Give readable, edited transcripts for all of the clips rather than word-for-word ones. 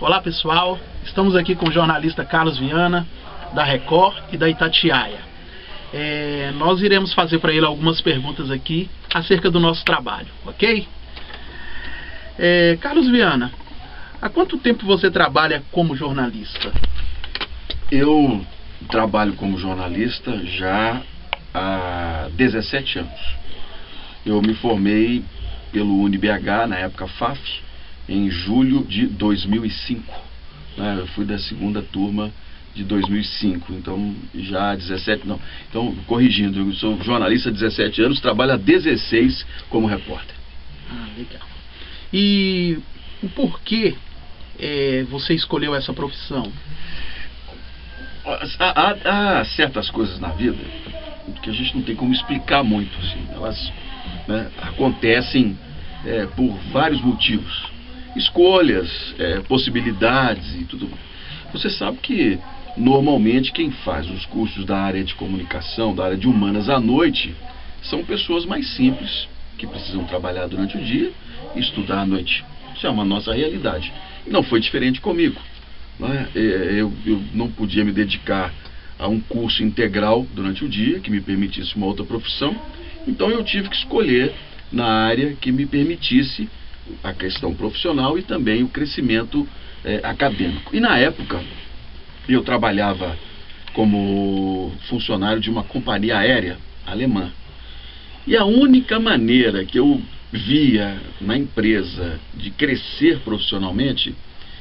Olá pessoal, estamos aqui com o jornalista Carlos Viana, da Record e da Itatiaia. Nós iremos fazer para ele algumas perguntas aqui acerca do nosso trabalho, ok? Carlos Viana, há quanto tempo você trabalha como jornalista? Eu trabalho como jornalista já há 17 anos. Eu me formei pelo UniBH, na época FAF, em julho de 2005. Eu fui da segunda turma de 2005, então já há 17, não. Então, corrigindo, eu sou jornalista há 17 anos, trabalho há 16 como repórter. Legal. E o porquê você escolheu essa profissão? Há certas coisas na vida que a gente não tem como explicar muito, assim. Elas acontecem por vários motivos. Escolhas, possibilidades e tudo. Você sabe que normalmente quem faz os cursos da área de comunicação, da área de humanas à noite, são pessoas mais simples, que precisam trabalhar durante o dia e estudar à noite. Isso é uma nossa realidade. E não foi diferente comigo. Eu não podia me dedicar a um curso integral durante o dia, que me permitisse uma outra profissão. Então eu tive que escolher na área que me permitisse a questão profissional e também o crescimento acadêmico. E na época eu trabalhava como funcionário de uma companhia aérea alemã. E a única maneira que eu via na empresa de crescer profissionalmente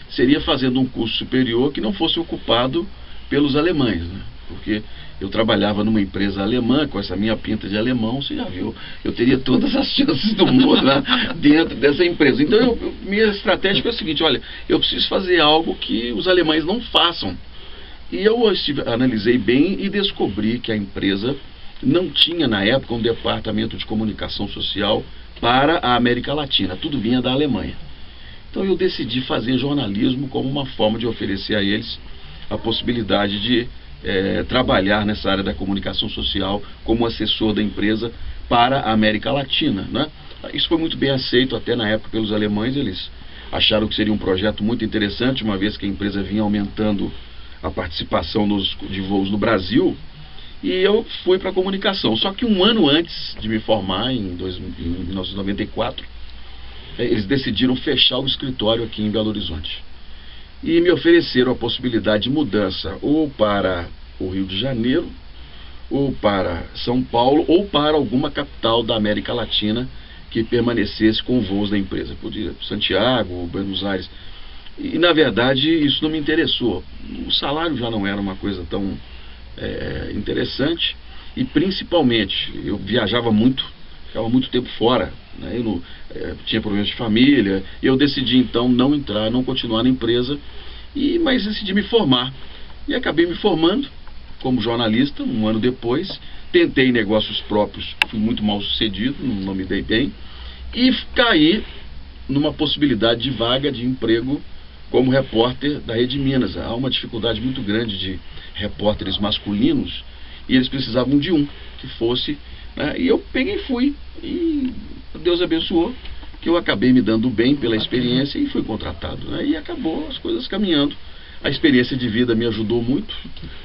seria fazendo um curso superior que não fosse ocupado pelos alemães, né? Porque eu trabalhava numa empresa alemã, com essa minha pinta de alemão, você já viu, eu teria todas as chances do mundo dentro dessa empresa. Então minha estratégia foi a seguinte: olha, eu preciso fazer algo que os alemães não façam. E eu analisei bem e descobri que a empresa não tinha na época um departamento de comunicação social para a América Latina, tudo vinha da Alemanha. Então eu decidi fazer jornalismo como uma forma de oferecer a eles a possibilidade de trabalhar nessa área da comunicação social como assessor da empresa para a América Latina, né? Isso foi muito bem aceito até na época pelos alemães. Eles acharam que seria um projeto muito interessante, uma vez que a empresa vinha aumentando a participação de voos no Brasil, e eu fui para a comunicação. Só que um ano antes de me formar, em 1994, eles decidiram fechar o escritório aqui em Belo Horizonte. E me ofereceram a possibilidade de mudança ou para o Rio de Janeiro, ou para São Paulo, ou para alguma capital da América Latina que permanecesse com voos da empresa. Podia Santiago, Buenos Aires. E na verdade isso não me interessou. O salário já não era uma coisa tão interessante, e principalmente eu viajava muito, ficava muito tempo fora, né? Eu tinha problemas de família. Eu decidi então não continuar na empresa, mas decidi me formar. E acabei me formando como jornalista um ano depois. Tentei negócios próprios, fui muito mal sucedido, não me dei bem, e caí numa possibilidade de vaga de emprego como repórter da Rede Minas. Há uma dificuldade muito grande de repórteres masculinos, e eles precisavam de um que fosse, e eu peguei e fui, e Deus abençoou, que eu acabei me dando bem pela experiência e fui contratado, e acabou as coisas caminhando. A experiência de vida me ajudou muito,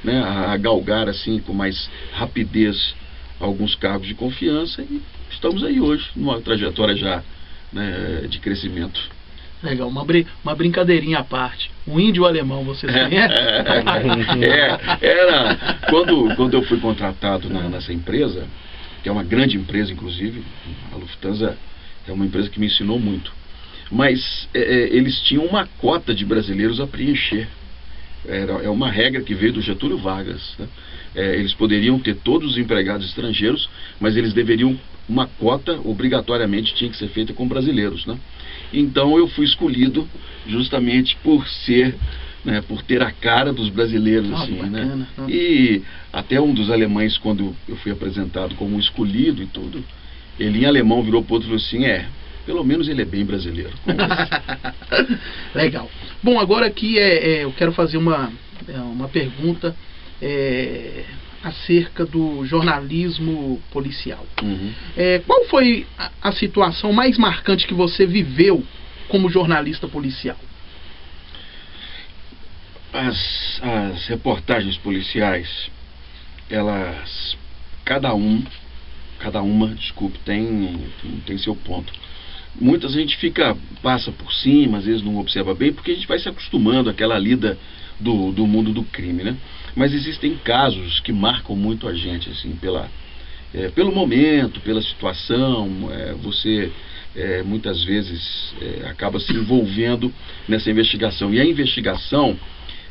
a galgar assim com mais rapidez alguns cargos de confiança, e estamos aí hoje numa trajetória já de crescimento. Legal, uma brincadeirinha à parte. Um índio alemão, você conhece? Era quando eu fui contratado nessa empresa, que é uma grande empresa, inclusive. A Lufthansa é uma empresa que me ensinou muito. Mas eles tinham uma cota de brasileiros a preencher. É uma regra que veio do Getúlio Vargas, né? Eles poderiam ter todos os empregados estrangeiros, mas eles deveriam, uma cota obrigatoriamente tinha que ser feita com brasileiros, né? Então eu fui escolhido justamente por ser, por ter a cara dos brasileiros, assim, bacana, né? E até um dos alemães, quando eu fui apresentado como escolhido e tudo, ele em alemão virou para o outro e falou assim: pelo menos ele é bem brasileiro. Legal. Bom, agora aqui eu quero fazer uma pergunta acerca do jornalismo policial. Qual foi a situação mais marcante que você viveu como jornalista policial? As reportagens policiais, elas, cada uma, desculpe, tem seu ponto. Muitas a gente passa por cima, às vezes não observa bem, porque a gente vai se acostumando àquela lida do mundo do crime, né? Mas existem casos que marcam muito a gente, assim, pelo momento, pela situação. Você muitas vezes acaba se envolvendo nessa investigação. E a investigação,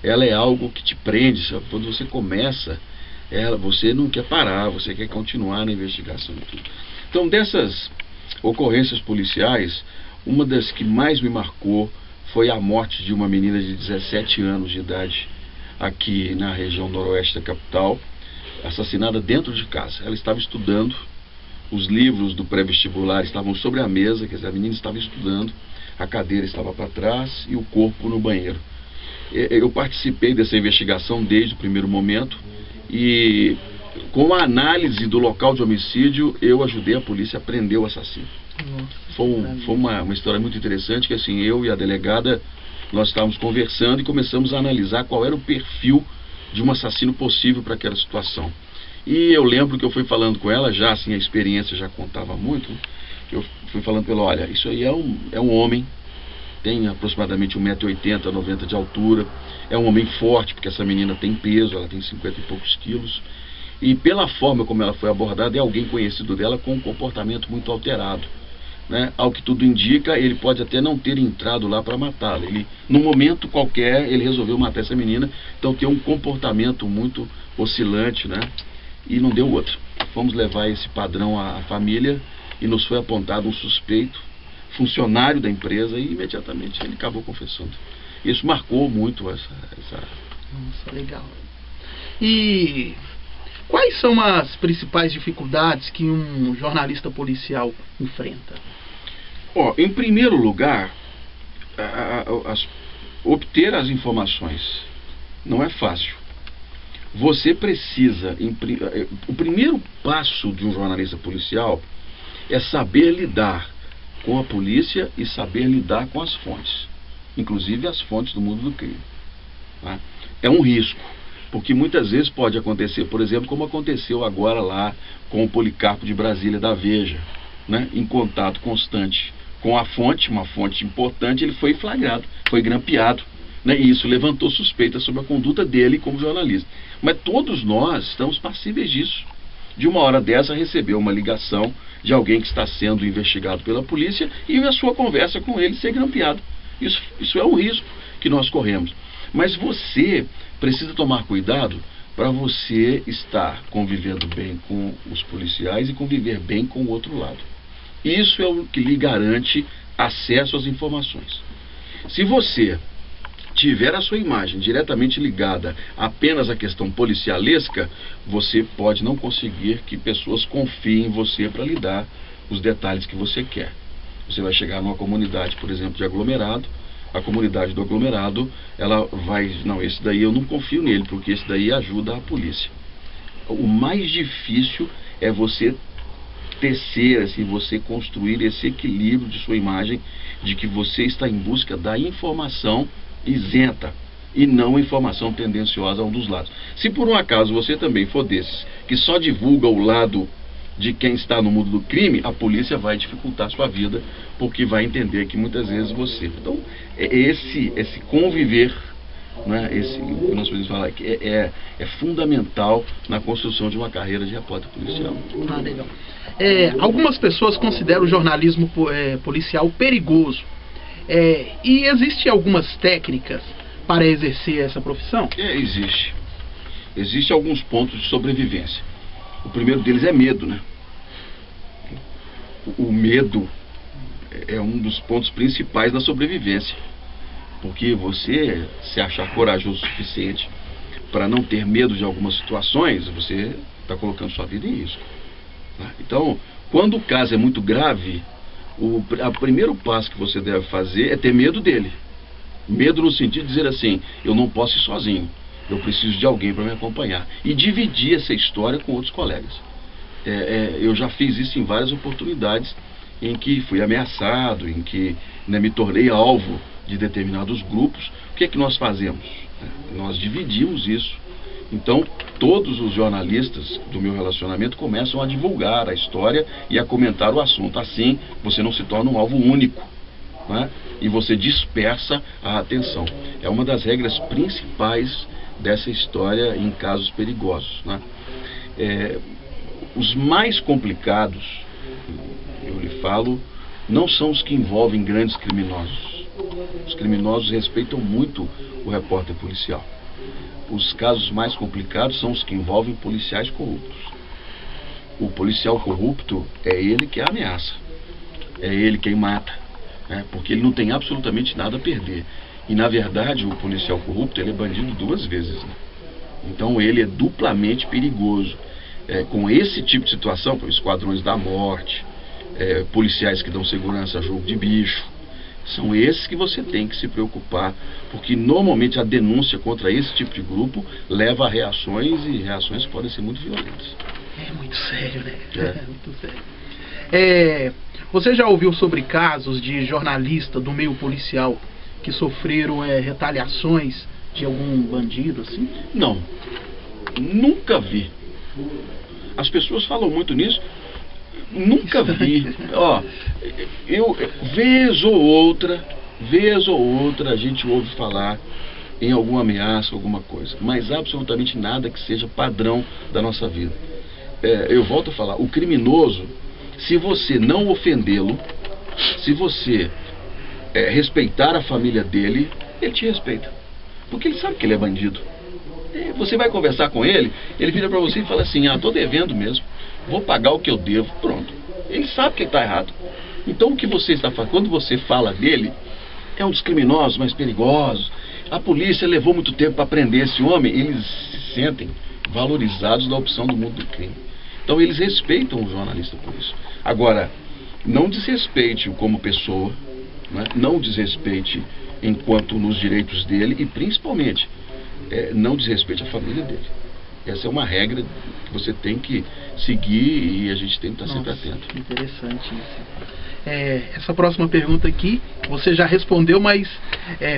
ela é algo que te prende, sabe? Quando você começa, você não quer parar, você quer continuar na investigação e tudo. Então, dessas ocorrências policiais, uma das que mais me marcou foi a morte de uma menina de 17 anos de idade aqui na região noroeste da capital, assassinada dentro de casa. Ela estava estudando, os livros do pré-vestibular estavam sobre a mesa, quer dizer, a menina estava estudando, a cadeira estava para trás e o corpo no banheiro. Eu participei dessa investigação desde o primeiro momento e, com a análise do local de homicídio, eu ajudei a polícia a prender o assassino. Foi uma história muito interessante, que assim, eu e a delegada, nós estávamos conversando e começamos a analisar qual era o perfil de um assassino possível para aquela situação. E eu lembro que eu fui falando com ela, já assim, a experiência já contava muito, eu fui falando para ela: olha, isso aí é um homem, tem aproximadamente 1,80 m, 90 m de altura, é um homem forte, porque essa menina tem peso, ela tem 50 e poucos quilos, e pela forma como ela foi abordada, é alguém conhecido dela com um comportamento muito alterado, né? Ao que tudo indica, ele pode até não ter entrado lá para matá-la. Num momento qualquer, ele resolveu matar essa menina, então tem um comportamento muito oscilante, né? E não deu outra. Fomos levar esse padrão à família e nos foi apontado um suspeito, funcionário da empresa, e imediatamente ele acabou confessando. Isso marcou muito essa... Nossa, legal. E quais são as principais dificuldades que um jornalista policial enfrenta? Em primeiro lugar, obter as informações não é fácil. Você precisa... O primeiro passo de um jornalista policial é saber lidar com a polícia e saber lidar com as fontes, inclusive as fontes do mundo do crime, tá? É um risco, porque muitas vezes pode acontecer, por exemplo, como aconteceu agora lá com o Policarpo de Brasília, da Veja, né? Em contato constante com a fonte, uma fonte importante, ele foi flagrado, foi grampeado, né? E isso levantou suspeitas sobre a conduta dele como jornalista. Mas todos nós estamos passíveis disso. De uma hora dessa, recebeu uma ligação de alguém que está sendo investigado pela polícia e a sua conversa com ele ser grampeado. Isso é um risco que nós corremos. Mas você precisa tomar cuidado para você estar convivendo bem com os policiais e conviver bem com o outro lado. Isso é o que lhe garante acesso às informações. Se você tiver a sua imagem diretamente ligada apenas à questão policialesca, você pode não conseguir que pessoas confiem em você para lhe dar os detalhes que você quer. Você vai chegar numa comunidade, por exemplo, de aglomerado, a comunidade do aglomerado, ela vai... Não, esse daí eu não confio nele, porque esse daí ajuda a polícia. O mais difícil é você tecer, assim, você construir esse equilíbrio de sua imagem, de que você está em busca da informação isenta e não informação tendenciosa a um dos lados. Se por um acaso você também for desses que só divulga o lado de quem está no mundo do crime, a polícia vai dificultar a sua vida, porque vai entender que muitas vezes você... Então, esse conviver, né, esse que nós podemos falar que é fundamental na construção de uma carreira de repórter policial. Legal. Algumas pessoas consideram o jornalismo policial perigoso. E existem algumas técnicas para exercer essa profissão? Existe. Existem alguns pontos de sobrevivência. O primeiro deles é medo, né? O medo é um dos pontos principais da sobrevivência. Porque você se achar corajoso o suficiente para não ter medo de algumas situações, você está colocando sua vida em risco, tá? Então, quando o caso é muito grave, o primeiro passo que você deve fazer é ter medo dele. Medo no sentido de dizer assim: eu não posso ir sozinho, eu preciso de alguém para me acompanhar. E dividir essa história com outros colegas. Eu já fiz isso em várias oportunidades em que fui ameaçado, em que, né, me tornei alvo de determinados grupos. O que é que nós fazemos? Nós dividimos isso. Então, todos os jornalistas do meu relacionamento começam a divulgar a história e a comentar o assunto. Assim, você não se torna um alvo único, né? E você dispersa a atenção. É uma das regras principais dessa história em casos perigosos, né? Os mais complicados, eu lhe falo, não são os que envolvem grandes criminosos. Os criminosos respeitam muito o repórter policial. Os casos mais complicados são os que envolvem policiais corruptos. O policial corrupto é ele que ameaça, é ele quem mata, né? Porque ele não tem absolutamente nada a perder. E na verdade o policial corrupto ele é bandido duas vezes, né? Então ele é duplamente perigoso. Com esse tipo de situação, como esquadrões da morte, policiais que dão segurança a jogo de bicho, são esses que você tem que se preocupar, porque normalmente a denúncia contra esse tipo de grupo leva a reações, e reações podem ser muito violentas. É muito sério, né? É muito sério. Você já ouviu sobre casos de jornalista do meio policial que sofreram retaliações de algum bandido, assim? Não, nunca vi. As pessoas falam muito nisso. Nunca vi. Vez ou outra a gente ouve falar em alguma ameaça, alguma coisa, mas absolutamente nada que seja padrão da nossa vida. Eu volto a falar, o criminoso, se você não ofendê-lo, se você respeitar a família dele, ele te respeita, porque ele sabe que ele é bandido. Você vai conversar com ele, ele vira para você e fala assim: tô devendo mesmo, vou pagar o que eu devo, pronto. Ele sabe que ele está errado. Então o que você está fazendo, quando você fala dele, é um dos criminosos mais perigosos, a polícia levou muito tempo para prender esse homem, eles se sentem valorizados da opção do mundo do crime. Então eles respeitam o jornalista por isso. Agora, não desrespeite-o como pessoa, né? Não desrespeite enquanto nos direitos dele, e principalmente não desrespeite a família dele. Essa é uma regra que você tem que seguir, e a gente tem que estar sempre atento. Interessante isso. Essa próxima pergunta aqui, você já respondeu, mas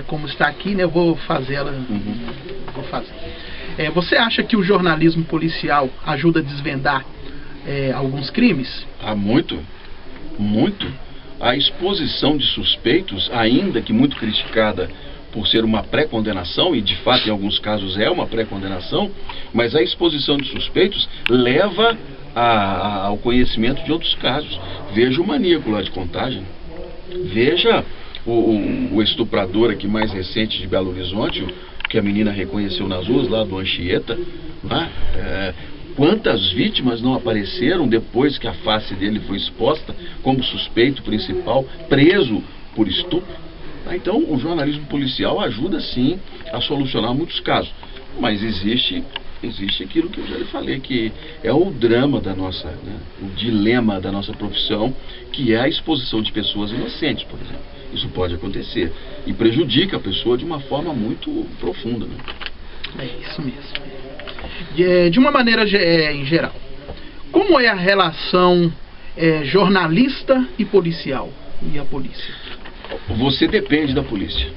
como está aqui, né, eu vou fazer ela. Vou fazer. Você acha que o jornalismo policial ajuda a desvendar alguns crimes? Muito. Muito. A exposição de suspeitos, ainda que muito criticada por ser uma pré-condenação, e de fato em alguns casos é uma pré-condenação, mas a exposição de suspeitos leva ao conhecimento de outros casos. Veja o maníaco lá de Contagem, veja o estuprador aqui mais recente de Belo Horizonte, que a menina reconheceu nas ruas lá do Anchieta, né? Quantas vítimas não apareceram depois que a face dele foi exposta como suspeito principal, preso por estupro? Então o jornalismo policial ajuda sim a solucionar muitos casos, mas existe aquilo que eu já lhe falei, que é o drama da nossa, né, o dilema da nossa profissão, que é a exposição de pessoas inocentes, por exemplo. Isso pode acontecer e prejudica a pessoa de uma forma muito profunda, né? É isso mesmo. De uma maneira em geral, como é a relação jornalista e policial, e a polícia? Você depende da polícia,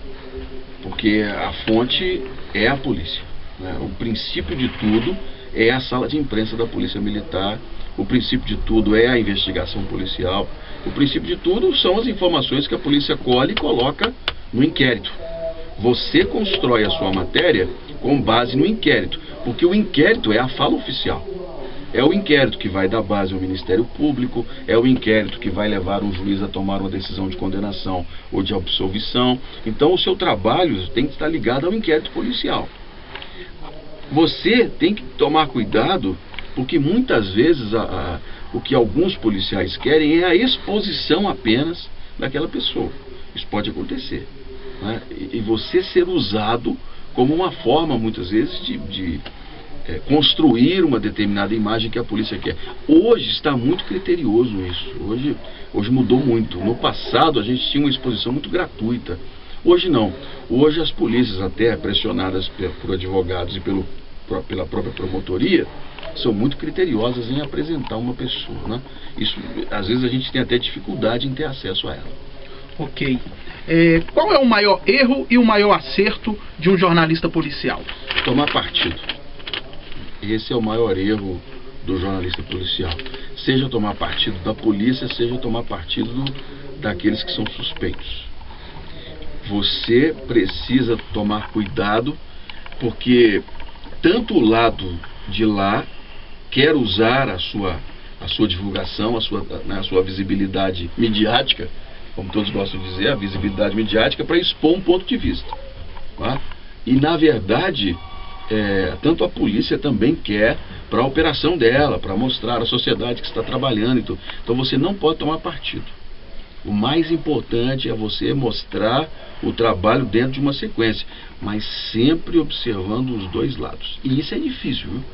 porque a fonte é a polícia, né? O princípio de tudo é a sala de imprensa da Polícia Militar, o princípio de tudo é a investigação policial, o princípio de tudo são as informações que a polícia colhe e coloca no inquérito. Você constrói a sua matéria com base no inquérito, porque o inquérito é a fala oficial. É o inquérito que vai dar base ao Ministério Público, é o inquérito que vai levar um juiz a tomar uma decisão de condenação ou de absolvição. Então o seu trabalho tem que estar ligado ao inquérito policial. Você tem que tomar cuidado, porque muitas vezes o que alguns policiais querem é a exposição apenas daquela pessoa. Isso pode acontecer, né? E você ser usado como uma forma, muitas vezes, de construir uma determinada imagem que a polícia quer. Hoje está muito criterioso isso. Hoje mudou muito. No passado a gente tinha uma exposição muito gratuita. Hoje não. Hoje as polícias, até pressionadas por advogados e pela própria promotoria, são muito criteriosas em apresentar uma pessoa, né? Isso, às vezes a gente tem até dificuldade em ter acesso a ela. Ok. Qual é o maior erro e o maior acerto de um jornalista policial? Tomar partido. Esse é o maior erro do jornalista policial. Seja tomar partido da polícia, seja tomar partido daqueles que são suspeitos. Você precisa tomar cuidado, porque tanto o lado de lá quer usar a sua divulgação, a sua visibilidade midiática, como todos gostam de dizer, a visibilidade midiática, para expor um ponto de vista. Tá? E, na verdade, tanto a polícia também quer para a operação dela, para mostrar à sociedade que está trabalhando. Então você não pode tomar partido. O mais importante é você mostrar o trabalho dentro de uma sequência, mas sempre observando os dois lados. E isso é difícil, viu?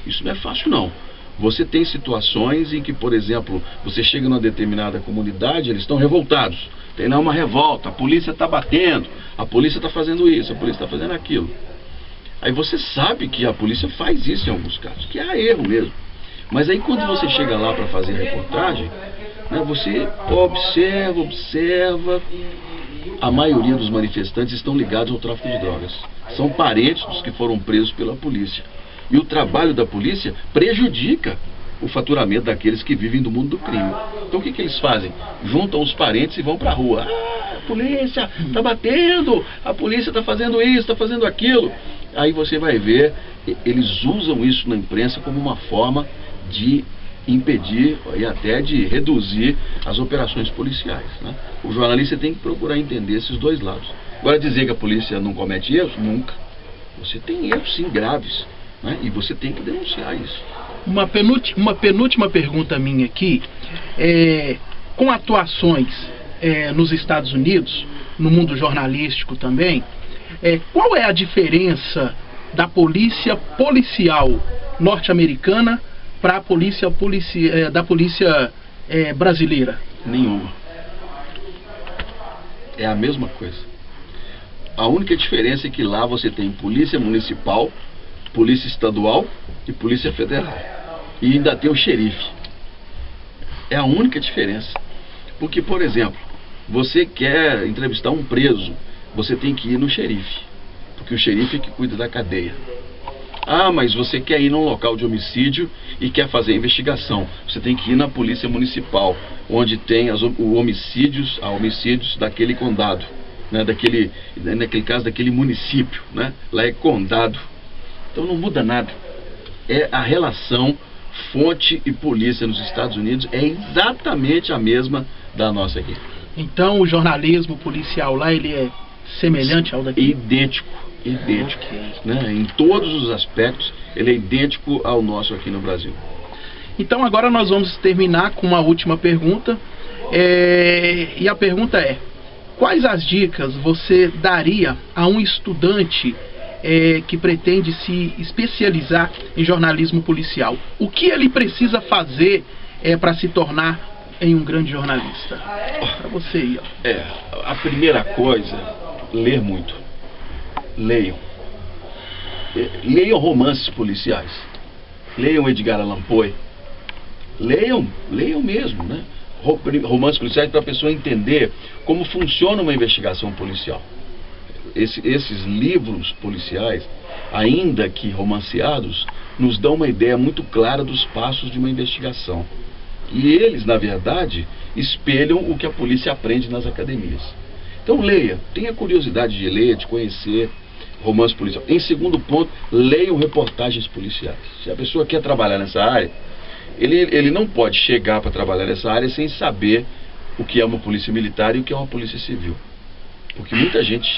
Isso não é fácil, não. Você tem situações em que, por exemplo, você chega numa determinada comunidade, eles estão revoltados. Tem lá uma revolta, a polícia está batendo, a polícia está fazendo isso, a polícia está fazendo aquilo. Aí você sabe que a polícia faz isso em alguns casos, que há erro mesmo. Mas aí quando você chega lá para fazer a reportagem, né, você observa, a maioria dos manifestantes estão ligados ao tráfico de drogas. São parentes dos que foram presos pela polícia. E o trabalho da polícia prejudica o faturamento daqueles que vivem do mundo do crime. Então o que eles fazem? Juntam os parentes e vão para a rua. Ah, a polícia está batendo, a polícia está fazendo isso, está fazendo aquilo. Aí você vai ver, eles usam isso na imprensa como uma forma de impedir e até de reduzir as operações policiais. Né? O jornalista tem que procurar entender esses dois lados. Agora, dizer que a polícia não comete erros? Nunca. Você tem erros, sim, graves. Né? E você tem que denunciar isso. Uma penúltima pergunta minha aqui. Com atuações nos Estados Unidos, no mundo jornalístico também, qual é a diferença da polícia policial norte-americana para a polícia brasileira? Nenhuma. É a mesma coisa. A única diferença é que lá você tem polícia municipal, polícia estadual e polícia federal. E ainda tem o xerife. É a única diferença. Porque, por exemplo, você quer entrevistar um preso, você tem que ir no xerife. Porque o xerife é que cuida da cadeia. Ah, mas você quer ir num local de homicídio e quer fazer a investigação. Você tem que ir na polícia municipal, onde tem homicídios daquele condado, né? Naquele caso, daquele município, né? Lá é condado. Então não muda nada. A relação fonte e polícia nos Estados Unidos é exatamente a mesma da nossa aqui. Então o jornalismo policial lá, ele é semelhante ao daqui? Idêntico. Okay. Né? Em todos os aspectos, ele é idêntico ao nosso aqui no Brasil. Então agora nós vamos terminar com uma última pergunta. E a pergunta é: quais as dicas você daria a um estudante que pretende se especializar em jornalismo policial? O que ele precisa fazer para se tornar um grande jornalista? Para você aí, ó. A primeira coisa, ler muito. Leiam. Leiam romances policiais. Leiam Edgar Allan Poe. Leiam mesmo, né? Romances policiais para a pessoa entender como funciona uma investigação policial. Esses livros policiais, ainda que romanceados, nos dão uma ideia muito clara dos passos de uma investigação. E eles, na verdade, espelham o que a polícia aprende nas academias. Então leia, tenha curiosidade de ler, de conhecer romance policial. Em segundo ponto, leiam reportagens policiais. Se a pessoa quer trabalhar nessa área, ele não pode chegar para trabalhar nessa área sem saber o que é uma polícia militar e o que é uma polícia civil. Porque muita gente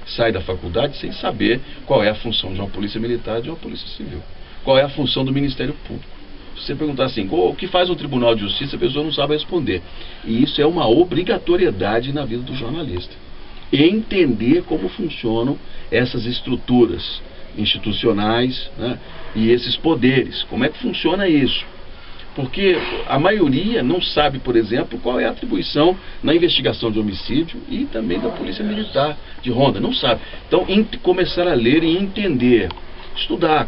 sai da faculdade sem saber qual é a função de uma polícia militar e de uma polícia civil. Qual é a função do Ministério Público. Se você perguntar assim, o que faz um Tribunal de Justiça, a pessoa não sabe responder. E isso é uma obrigatoriedade na vida do jornalista. Entender como funcionam essas estruturas institucionais, né, e esses poderes. Como é que funciona isso? Porque a maioria não sabe, por exemplo, qual é a atribuição na investigação de homicídio e também da Polícia Militar de Ronda. Não sabe. Então, começar a ler e entender, estudar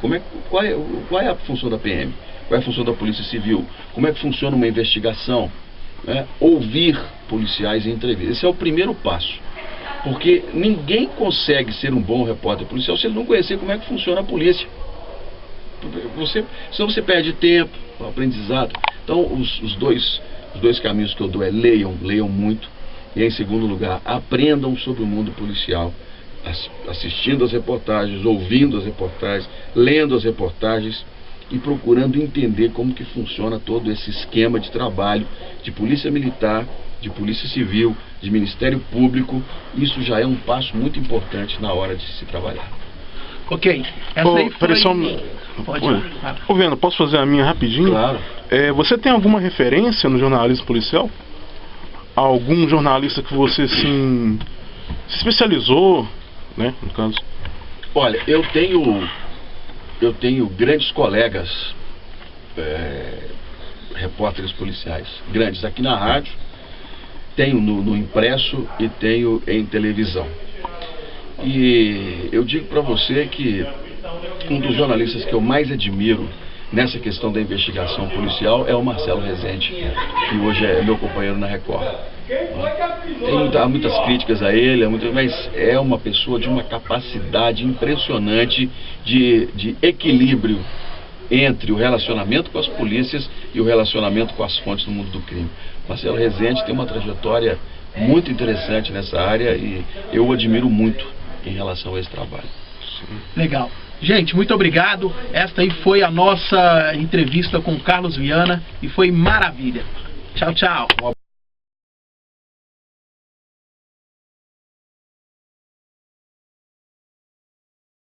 qual é a função da PM, qual é a função da Polícia Civil, como é que funciona uma investigação, né, ouvir policiais em entrevista. Esse é o primeiro passo. Porque ninguém consegue ser um bom repórter policial se ele não conhecer como é que funciona a polícia. Senão você perde tempo, o aprendizado. Então, os dois caminhos que eu dou é leiam muito. E, em segundo lugar, aprendam sobre o mundo policial, assistindo as reportagens, ouvindo as reportagens, lendo as reportagens e procurando entender como que funciona todo esse esquema de trabalho de polícia militar, de polícia civil, de Ministério Público. Isso já é um passo muito importante na hora de se trabalhar. Ok. Essa aí foi... Pode ir. Ô, Viana, posso fazer a minha rapidinho? Claro. Você tem alguma referência no jornalismo policial? Algum jornalista que você, assim, se especializou, né, no caso? Olha, eu tenho grandes colegas repórteres policiais, grandes aqui na rádio, tenho no impresso e tenho em televisão. E eu digo para você que um dos jornalistas que eu mais admiro nessa questão da investigação policial é o Marcelo Rezende, que hoje é meu companheiro na Record. Tem muitas críticas a ele, mas é uma pessoa de uma capacidade impressionante de equilíbrio entre o relacionamento com as polícias e o relacionamento com as fontes do mundo do crime. Marcelo Rezende tem uma trajetória muito interessante nessa área e eu o admiro muito em relação a esse trabalho. Legal. Gente, muito obrigado. Esta aí foi a nossa entrevista com o Carlos Viana e foi maravilha. Tchau, tchau.